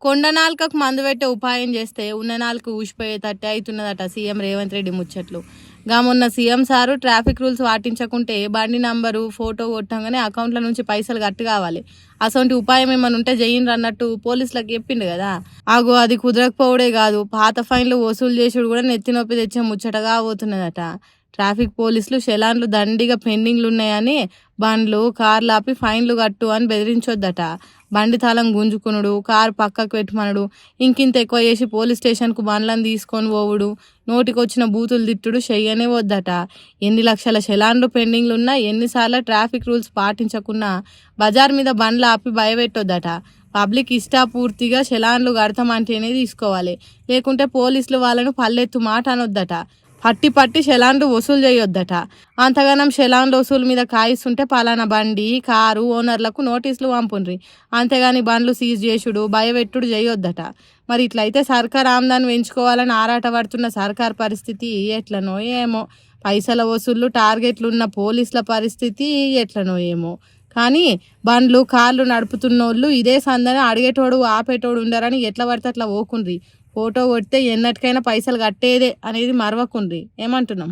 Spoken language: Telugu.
కొండ నాలుకకు మందు పెట్టే ఉపాయం చేస్తే ఉన్న నాలుగు ఊసిపోయేటట్టే అవుతున్నదట సీఎం రేవంత్ రెడ్డి ముచ్చట్లు. మొన్న సీఎం సారు ట్రాఫిక్ రూల్స్ పాటించకుంటే బండి నంబరు ఫోటో కొట్టంగానే అకౌంట్ల నుంచి పైసలు కట్టు కావాలి, అసొంటి ఉపాయం ఏమన్నా ఉంటే చెయ్యండి అన్నట్టు పోలీసులకు చెప్పిండు కదా. అది కుదరకపోవడే కాదు, పాత ఫైన్లు వసూలు చేసుడు కూడా నెత్తి నొప్పి తెచ్చే ముచ్చటగా పోతున్నదట. ట్రాఫిక్ పోలీసులు చలాన్లు దండిగా పెండింగ్లు ఉన్నాయని బండ్లు కార్లు ఆపి ఫైన్లు కట్టు అని బెదిరించొద్దట. బండి తాళం గుంజుకునుడు, కారు పక్కకు పెట్టమనుడు, ఇంకింత ఎక్కువ చేసి పోలీస్ స్టేషన్కు బండ్లను తీసుకొని పోవుడు, నోటికొచ్చిన బూతులు తిట్టుడు చెయ్యనే వద్దట. ఎన్ని లక్షల చలాన్లు పెండింగ్లు ఉన్నా, ఎన్నిసార్లు ట్రాఫిక్ రూల్స్ పాటించకున్నా బజార్ మీద బండ్లు ఆపి భయపెట్టొద్దట. పబ్లిక్ ఇష్టాపూర్తిగా చలాన్లు కడతామంటేనే తీసుకోవాలి, లేకుంటే పోలీసులు వాళ్ళను పల్లెత్తు మాట అనొద్దట. పట్టి చలాన్లు వసూలు చేయొద్దట. అంతగానం చలాన్లు వసూలు మీద కాయిస్తుంటే పలానా బండి కారు ఓనర్లకు నోటీసులు పంపుండ్రి, అంతేగాని బండ్లు సీజ్ చేసుడు భయపెట్టుడు చేయొద్దట. మరి ఇట్లయితే సర్కార్ ఆమ్దాన్ని పెంచుకోవాలని ఆరాట పడుతున్న సర్కార్ పరిస్థితి ఎట్లనో ఏమో. పైసల వసూళ్ళు టార్గెట్లు ఉన్న పోలీసుల పరిస్థితి ఎట్లనో ఏమో. కానీ బండ్లు కార్లు నడుపుతున్నోళ్ళు ఇదే సందని అడిగేటోడు ఆపేటోడు ఉండరని ఎట్లా పడితే అట్లా పోకుండ్రి. ఫోటో కొడితే ఎన్నటికైనా పైసలు కట్టేదే అనేది మరవకుండ్రి. ఏమంటున్నాం?